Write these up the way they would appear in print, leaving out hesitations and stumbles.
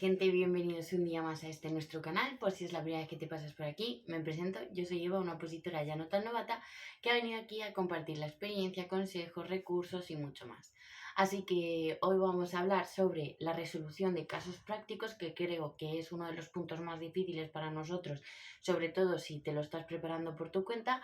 gente, bienvenidos un día más a este nuestro canal. Por si es la primera vez que te pasas por aquí, me presento. Yo soy Eva, una opositora ya no tan novata, que ha venido aquí a compartir la experiencia, consejos, recursos y mucho más. Así que hoy vamos a hablar sobre la resolución de casos prácticos, que creo que es uno de los puntos más difíciles para nosotros, sobre todo si te lo estás preparando por tu cuenta.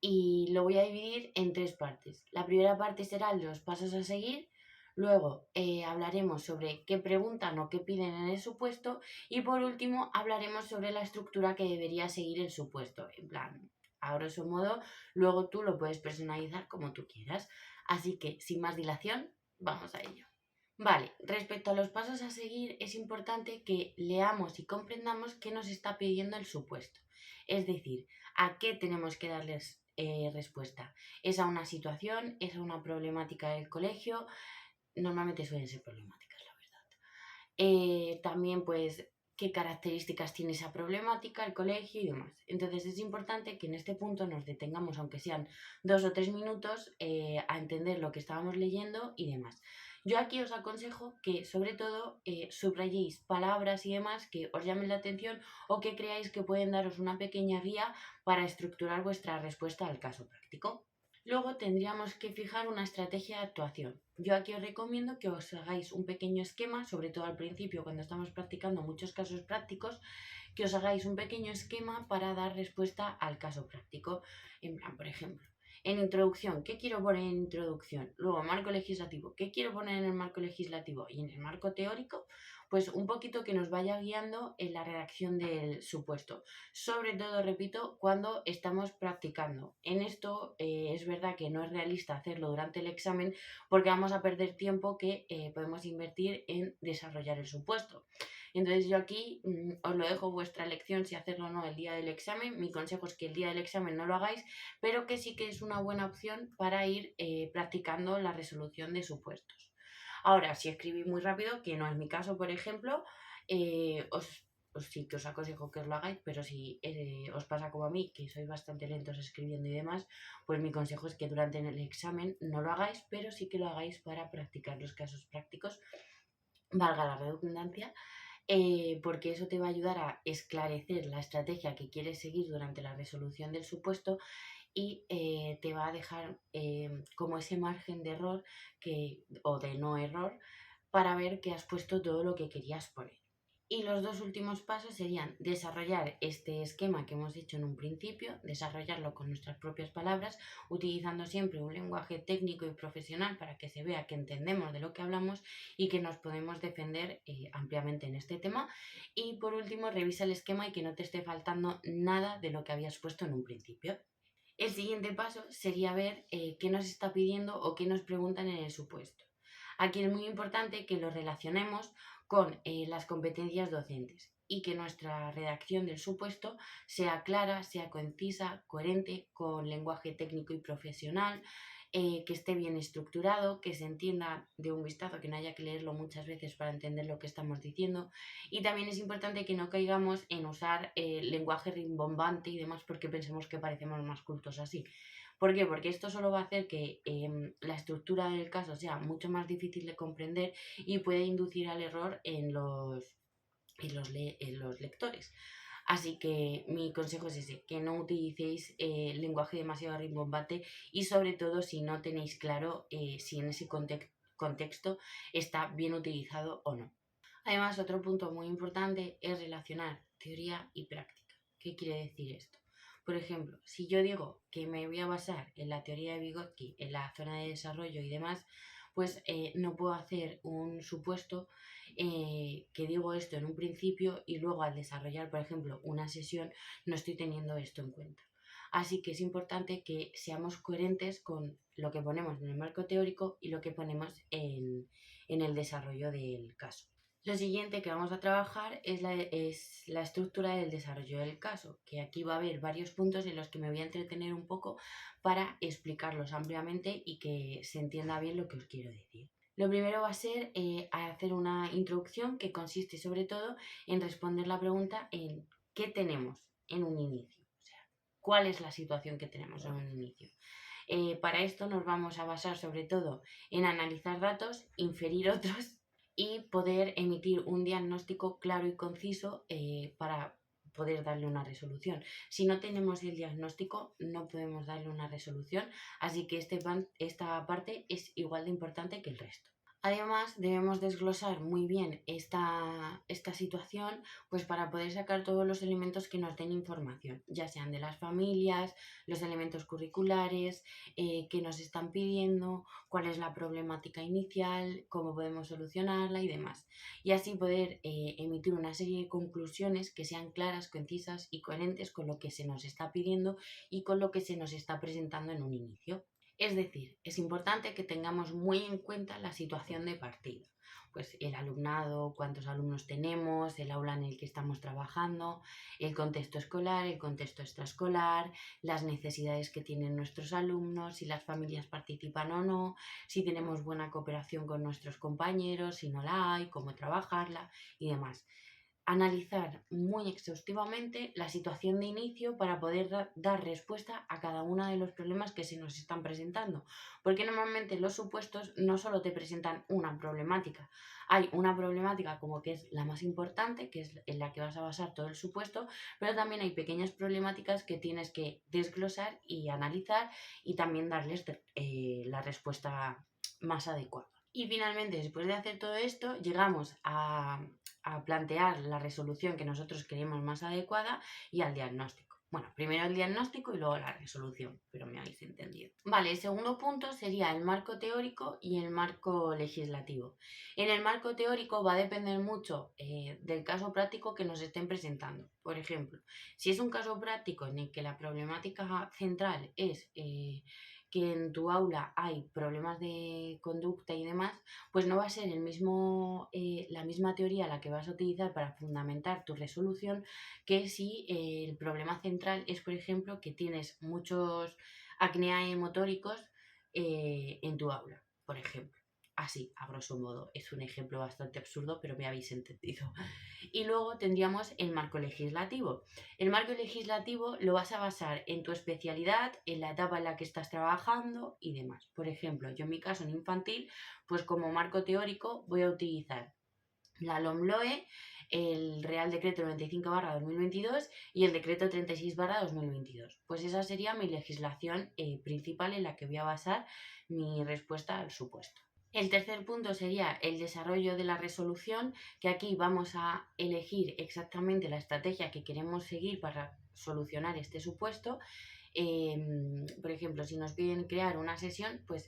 Y lo voy a dividir en tres partes. La primera parte serán los pasos a seguir. Luego hablaremos sobre qué preguntan o qué piden en el supuesto. Y por último hablaremos sobre la estructura que debería seguir el supuesto. En plan, a grosso modo, luego tú lo puedes personalizar como tú quieras. Así que, sin más dilación, vamos a ello. Vale, respecto a los pasos a seguir, es importante que leamos y comprendamos qué nos está pidiendo el supuesto. Es decir, a qué tenemos que darles respuesta. ¿Es a una situación? ¿Es a una problemática del colegio? Normalmente suelen ser problemáticas, la verdad. También, pues, qué características tiene esa problemática, el colegio y demás. Entonces es importante que en este punto nos detengamos, aunque sean 2 o 3 minutos, a entender lo que estábamos leyendo y demás. Yo aquí os aconsejo que, sobre todo, subrayéis palabras y demás que os llamen la atención o que creáis que pueden daros una pequeña guía para estructurar vuestra respuesta al caso práctico. Luego tendríamos que fijar una estrategia de actuación. Yo aquí os recomiendo que os hagáis un pequeño esquema, sobre todo al principio cuando estamos practicando muchos casos prácticos, que os hagáis un pequeño esquema para dar respuesta al caso práctico. En plan, por ejemplo, en introducción, ¿qué quiero poner en introducción? Luego, marco legislativo, ¿qué quiero poner en el marco legislativo? Y en el marco teórico, pues un poquito que nos vaya guiando en la redacción del supuesto. Sobre todo, repito, cuando estamos practicando. En esto es verdad que no es realista hacerlo durante el examen porque vamos a perder tiempo que podemos invertir en desarrollar el supuesto. Entonces yo aquí os lo dejo vuestra elección si hacerlo o no el día del examen. Mi consejo es que el día del examen no lo hagáis, pero que sí que es una buena opción para ir practicando la resolución de supuestos. Ahora, si escribís muy rápido, que no es mi caso, por ejemplo, os sí que os aconsejo que os lo hagáis, pero si os pasa como a mí, que sois bastante lentos escribiendo y demás, pues mi consejo es que durante el examen no lo hagáis, pero sí que lo hagáis para practicar los casos prácticos, valga la redundancia, porque eso te va a ayudar a esclarecer la estrategia que quieres seguir durante la resolución del supuesto y te va a dejar como ese margen de error o de no error para ver que has puesto todo lo que querías poner. Y los dos últimos pasos serían desarrollar este esquema que hemos hecho en un principio, desarrollarlo con nuestras propias palabras, utilizando siempre un lenguaje técnico y profesional para que se vea que entendemos de lo que hablamos y que nos podemos defender ampliamente en este tema. Y por último, revisa el esquema y que no te esté faltando nada de lo que habías puesto en un principio. El siguiente paso sería ver qué nos está pidiendo o qué nos preguntan en el supuesto. Aquí es muy importante que lo relacionemos con las competencias docentes y que nuestra redacción del supuesto sea clara, sea concisa, coherente, con lenguaje técnico y profesional, que esté bien estructurado, que se entienda de un vistazo, que no haya que leerlo muchas veces para entender lo que estamos diciendo. Y también es importante que no caigamos en usar lenguaje rimbombante y demás porque pensemos que parecemos más cultos así. ¿Por qué? Porque esto solo va a hacer que la estructura del caso sea mucho más difícil de comprender y puede inducir al error en los lectores. Así que mi consejo es ese, que no utilicéis lenguaje demasiado rimbombante y sobre todo si no tenéis claro si en ese contexto está bien utilizado o no. Además, otro punto muy importante es relacionar teoría y práctica. ¿Qué quiere decir esto? Por ejemplo, si yo digo que me voy a basar en la teoría de Vygotsky, en la zona de desarrollo y demás, pues no puedo hacer un supuesto que digo esto en un principio y luego al desarrollar, por ejemplo, una sesión no estoy teniendo esto en cuenta. Así que es importante que seamos coherentes con lo que ponemos en el marco teórico y lo que ponemos en el desarrollo del caso. Lo siguiente que vamos a trabajar es la estructura del desarrollo del caso, que aquí va a haber varios puntos en los que me voy a entretener un poco para explicarlos ampliamente y que se entienda bien lo que os quiero decir. Lo primero va a ser hacer una introducción que consiste sobre todo en responder la pregunta en ¿qué tenemos en un inicio? O sea, ¿cuál es la situación que tenemos en un inicio? Para esto nos vamos a basar sobre todo en analizar datos, inferir otros y poder emitir un diagnóstico claro y conciso para poder darle una resolución. Si no tenemos el diagnóstico, no podemos darle una resolución, así que esta parte es igual de importante que el resto. Además, debemos desglosar muy bien esta situación, pues para poder sacar todos los elementos que nos den información, ya sean de las familias, los elementos curriculares, qué nos están pidiendo, cuál es la problemática inicial, cómo podemos solucionarla y demás. Y así poder emitir una serie de conclusiones que sean claras, concisas y coherentes con lo que se nos está pidiendo y con lo que se nos está presentando en un inicio. Es decir, es importante que tengamos muy en cuenta la situación de partida, pues el alumnado, cuántos alumnos tenemos, el aula en el que estamos trabajando, el contexto escolar, el contexto extraescolar, las necesidades que tienen nuestros alumnos, si las familias participan o no, si tenemos buena cooperación con nuestros compañeros, si no la hay, cómo trabajarla y demás. Analizar muy exhaustivamente la situación de inicio para poder dar respuesta a cada uno de los problemas que se nos están presentando. Porque normalmente los supuestos no solo te presentan una problemática, hay una problemática como que es la más importante, que es en la que vas a basar todo el supuesto, pero también hay pequeñas problemáticas que tienes que desglosar y analizar y también darles la respuesta más adecuada. Y finalmente, después de hacer todo esto, llegamos a plantear la resolución que nosotros queremos más adecuada y al diagnóstico. Bueno, primero el diagnóstico y luego la resolución, pero me habéis entendido. Vale, el segundo punto sería el marco teórico y el marco legislativo. En el marco teórico va a depender mucho del caso práctico que nos estén presentando. Por ejemplo, si es un caso práctico en el que la problemática central es que en tu aula hay problemas de conducta y demás, pues no va a ser la misma teoría la que vas a utilizar para fundamentar tu resolución que si el problema central es, por ejemplo, que tienes muchos acné motóricos en tu aula, por ejemplo. Así, a grosso modo, es un ejemplo bastante absurdo, pero me habéis entendido. Y luego tendríamos el marco legislativo. El marco legislativo lo vas a basar en tu especialidad, en la etapa en la que estás trabajando y demás. Por ejemplo, yo en mi caso en infantil, pues como marco teórico voy a utilizar la LOMLOE, el Real Decreto 95/2022 y el Decreto 36/2022. Pues esa sería mi legislación principal en la que voy a basar mi respuesta al supuesto. El tercer punto sería el desarrollo de la resolución, que aquí vamos a elegir exactamente la estrategia que queremos seguir para solucionar este supuesto. Por ejemplo, si nos piden crear una sesión, pues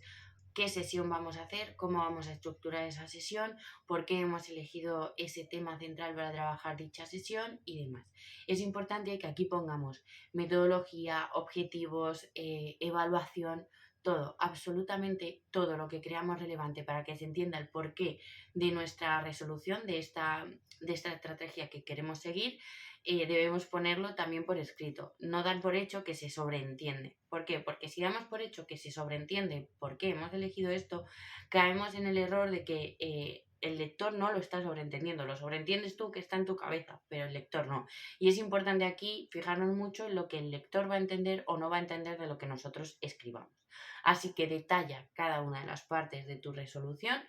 qué sesión vamos a hacer, cómo vamos a estructurar esa sesión, por qué hemos elegido ese tema central para trabajar dicha sesión y demás. Es importante que aquí pongamos metodología, objetivos, evaluación, todo, absolutamente todo lo que creamos relevante para que se entienda el porqué de nuestra resolución, de esta estrategia que queremos seguir, debemos ponerlo también por escrito. No dar por hecho que se sobreentiende. ¿Por qué? Porque si damos por hecho que se sobreentiende por qué hemos elegido esto, caemos en el error de que el lector no lo está sobreentendiendo. Lo sobreentiendes tú que está en tu cabeza, pero el lector no. Y es importante aquí fijarnos mucho en lo que el lector va a entender o no va a entender de lo que nosotros escribamos. Así que detalla cada una de las partes de tu resolución,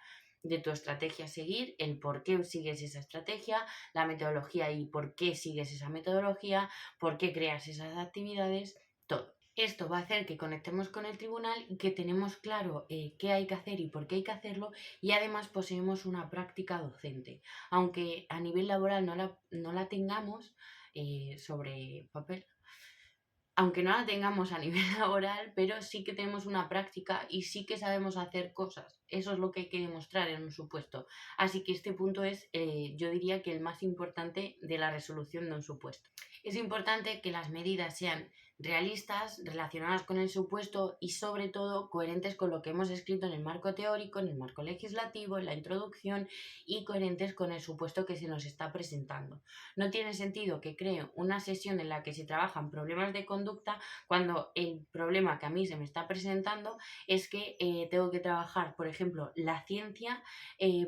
de tu estrategia a seguir, el por qué sigues esa estrategia, la metodología y por qué sigues esa metodología, por qué creas esas actividades, todo. Esto va a hacer que conectemos con el tribunal y que tenemos claro qué hay que hacer y por qué hay que hacerlo, y además poseemos una práctica docente. Aunque a nivel laboral no la tengamos sobre papel, aunque no la tengamos a nivel laboral, pero sí que tenemos una práctica y sí que sabemos hacer cosas. Eso es lo que hay que demostrar en un supuesto. Así que este punto es, yo diría que el más importante de la resolución de un supuesto. Es importante que las medidas sean realistas, relacionadas con el supuesto y sobre todo coherentes con lo que hemos escrito en el marco teórico, en el marco legislativo, en la introducción, y coherentes con el supuesto que se nos está presentando. No tiene sentido que cree una sesión en la que se trabajan problemas de conducta cuando el problema que a mí se me está presentando es que tengo que trabajar, por ejemplo, la ciencia,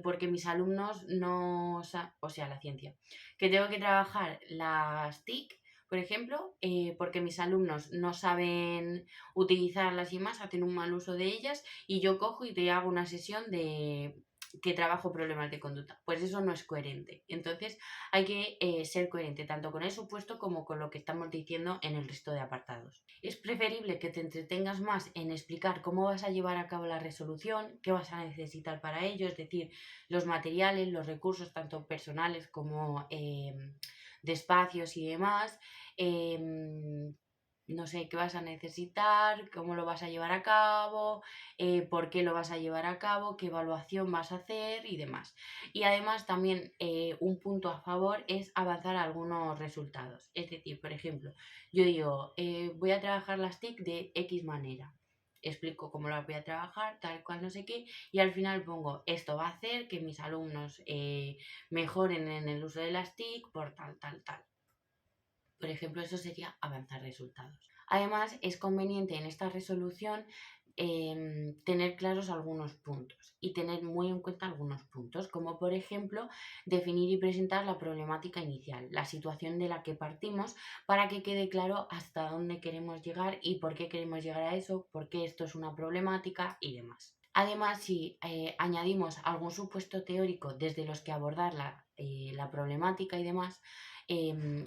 porque mis alumnos no... O sea, la ciencia. Que tengo que trabajar las TIC, por ejemplo, porque mis alumnos no saben utilizarlas y más, hacen un mal uso de ellas, y yo cojo y te hago una sesión que trabajo problemas de conducta. Pues eso no es coherente. Entonces hay que ser coherente tanto con el supuesto como con lo que estamos diciendo en el resto de apartados. Es preferible que te entretengas más en explicar cómo vas a llevar a cabo la resolución, qué vas a necesitar para ello, es decir, los materiales, los recursos tanto personales como de espacios y demás. No sé qué vas a necesitar, cómo lo vas a llevar a cabo, por qué lo vas a llevar a cabo, qué evaluación vas a hacer y demás. Y además también un punto a favor es avanzar a algunos resultados. Es decir, por ejemplo, yo digo, voy a trabajar las TIC de X manera. Explico cómo las voy a trabajar, tal cual, no sé qué, y al final pongo, esto va a hacer que mis alumnos mejoren en el uso de las TIC por tal, tal, tal. Por ejemplo, eso sería avanzar resultados. Además, es conveniente en esta resolución tener claros algunos puntos y tener muy en cuenta algunos puntos, como por ejemplo definir y presentar la problemática inicial, la situación de la que partimos, para que quede claro hasta dónde queremos llegar y por qué queremos llegar a eso, por qué esto es una problemática y demás. Además, si añadimos algún supuesto teórico desde los que abordar la problemática y demás,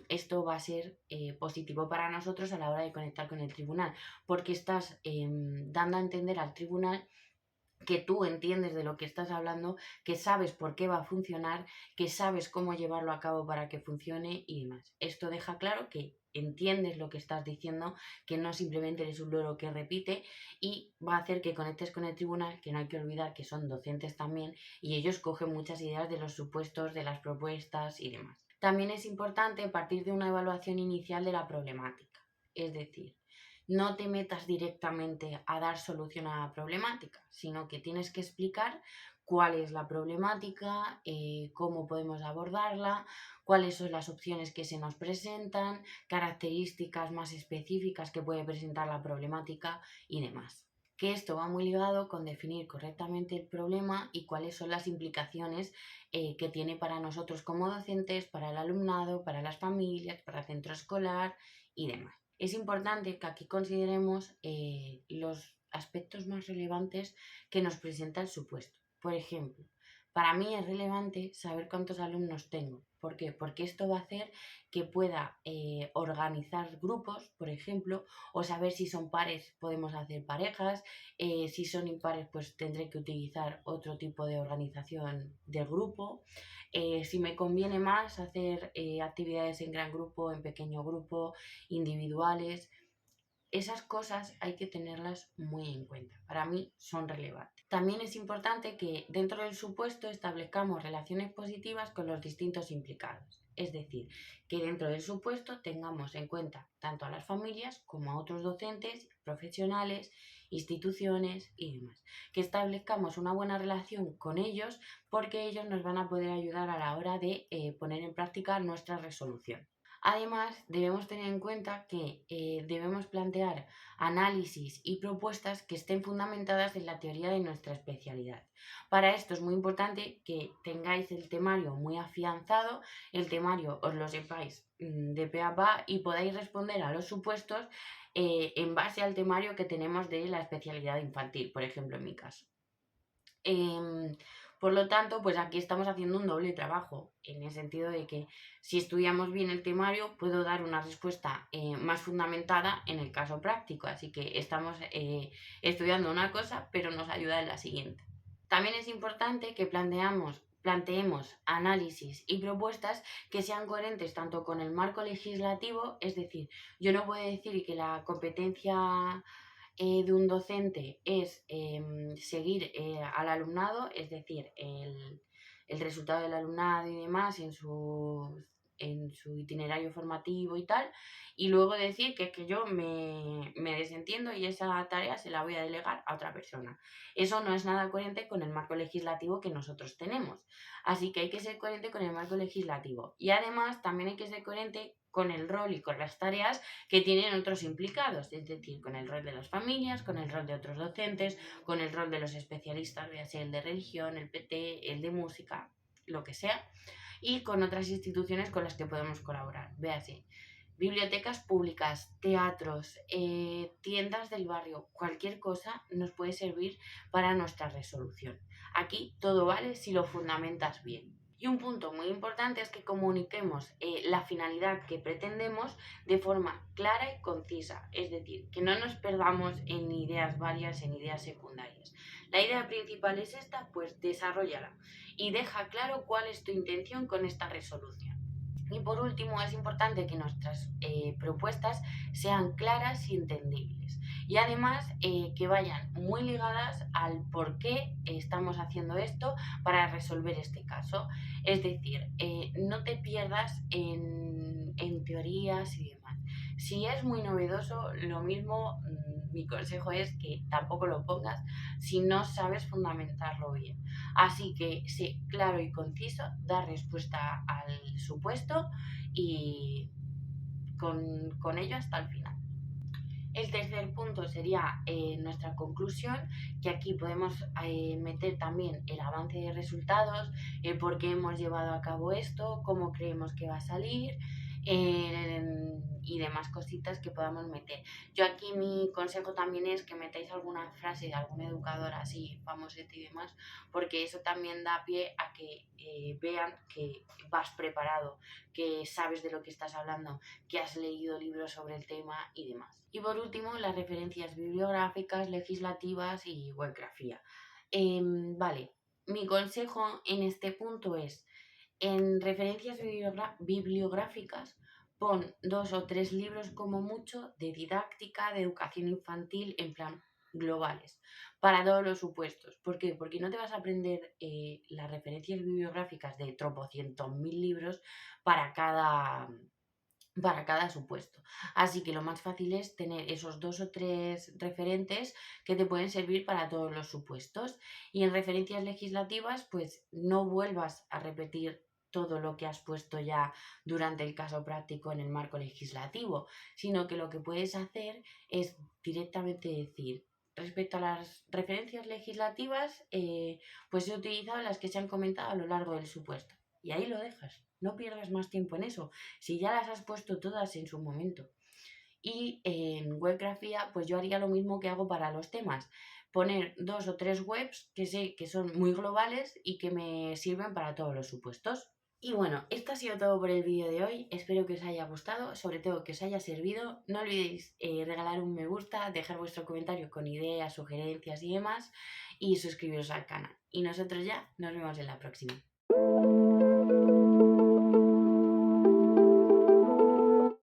esto va a ser positivo para nosotros a la hora de conectar con el tribunal, porque estás dando a entender al tribunal que tú entiendes de lo que estás hablando, que sabes por qué va a funcionar, que sabes cómo llevarlo a cabo para que funcione y demás. Esto deja claro que entiendes lo que estás diciendo, que no simplemente eres un loro que repite, y va a hacer que conectes con el tribunal, que no hay que olvidar que son docentes también y ellos cogen muchas ideas de los supuestos, de las propuestas y demás. También es importante partir de una evaluación inicial de la problemática, es decir, no te metas directamente a dar solución a la problemática, sino que tienes que explicar cuál es la problemática, cómo podemos abordarla, cuáles son las opciones que se nos presentan, características más específicas que puede presentar la problemática y demás. Que esto va muy ligado con definir correctamente el problema y cuáles son las implicaciones que tiene para nosotros como docentes, para el alumnado, para las familias, para el centro escolar y demás. Es importante que aquí consideremos los aspectos más relevantes que nos presenta el supuesto. Por ejemplo, para mí es relevante saber cuántos alumnos tengo. ¿Por qué? Porque esto va a hacer que pueda organizar grupos, por ejemplo, o saber si son pares, podemos hacer parejas, si son impares, pues tendré que utilizar otro tipo de organización del grupo. Si me conviene más hacer actividades en gran grupo, en pequeño grupo, individuales, esas cosas hay que tenerlas muy en cuenta. Para mí son relevantes. También es importante que dentro del supuesto establezcamos relaciones positivas con los distintos implicados. Es decir, que dentro del supuesto tengamos en cuenta tanto a las familias como a otros docentes, profesionales, instituciones y demás. Que establezcamos una buena relación con ellos porque ellos nos van a poder ayudar a la hora de poner en práctica nuestra resolución. Además, debemos tener en cuenta que debemos plantear análisis y propuestas que estén fundamentadas en la teoría de nuestra especialidad. Para esto es muy importante que tengáis el temario muy afianzado, el temario os lo sepáis de pe a pa y podáis responder a los supuestos en base al temario que tenemos de la especialidad infantil, por ejemplo, en mi caso. Por lo tanto, pues aquí estamos haciendo un doble trabajo, en el sentido de que si estudiamos bien el temario, puedo dar una respuesta más fundamentada en el caso práctico. Así que estamos estudiando una cosa, pero nos ayuda en la siguiente. También es importante que planteemos análisis y propuestas que sean coherentes tanto con el marco legislativo, es decir, yo no puedo decir que la competencia de un docente es seguir al alumnado, es decir, el resultado del alumnado y demás en su itinerario formativo y tal, y luego decir que yo me desentiendo y esa tarea se la voy a delegar a otra persona. Eso no es nada coherente con el marco legislativo que nosotros tenemos. Así que hay que ser coherente con el marco legislativo. Y además también hay que ser coherente con el rol y con las tareas que tienen otros implicados, es decir, con el rol de las familias, con el rol de otros docentes, con el rol de los especialistas, ya sea el de religión, el PT, el de música, lo que sea, y con otras instituciones con las que podemos colaborar. Véase, bibliotecas públicas, teatros, tiendas del barrio, cualquier cosa nos puede servir para nuestra resolución. Aquí todo vale si lo fundamentas bien. Y un punto muy importante es que comuniquemos la finalidad que pretendemos de forma clara y concisa, es decir, que no nos perdamos en ideas varias, en ideas secundarias. La idea principal es esta, pues desarróllala y deja claro cuál es tu intención con esta resolución. Y por último, es importante que nuestras propuestas sean claras y entendibles. Y además que vayan muy ligadas al por qué estamos haciendo esto para resolver este caso. Es decir, no te pierdas en teorías y demás. Si es muy novedoso, lo mismo, mi consejo es que tampoco lo pongas si no sabes fundamentarlo bien. Así que sé claro y conciso, da respuesta al supuesto y con ello hasta el final. El tercer punto sería nuestra conclusión, que aquí podemos meter también el avance de resultados, el por qué hemos llevado a cabo esto, cómo creemos que va a salir y demás cositas que podamos meter. Yo aquí mi consejo también es que metáis alguna frase de algún educador así famosete y demás, porque eso también da pie a que vean que vas preparado, que sabes de lo que estás hablando, que has leído libros sobre el tema y demás. Y por último, las referencias bibliográficas, legislativas y webgrafía. Vale, mi consejo en este punto es, en referencias bibliográficas, pon 2 o 3 libros como mucho de didáctica, de educación infantil, en plan globales, para todos los supuestos. ¿Por qué? Porque no te vas a aprender las referencias bibliográficas de tropocientos mil libros para cada supuesto. Así que lo más fácil es tener esos 2 o 3 referentes que te pueden servir para todos los supuestos. Y en referencias legislativas, pues no vuelvas a repetir todo lo que has puesto ya durante el caso práctico en el marco legislativo, sino que lo que puedes hacer es directamente decir, respecto a las referencias legislativas, pues he utilizado las que se han comentado a lo largo del supuesto. Y ahí lo dejas, no pierdas más tiempo en eso, si ya las has puesto todas en su momento. Y en webgrafía, pues yo haría lo mismo que hago para los temas, poner 2 o 3 webs que sé que son muy globales y que me sirven para todos los supuestos. Y bueno, esto ha sido todo por el vídeo de hoy, espero que os haya gustado, sobre todo que os haya servido. No olvidéis regalar un me gusta, dejar vuestro comentario con ideas, sugerencias y demás, y suscribiros al canal. Y nosotros ya nos vemos en la próxima.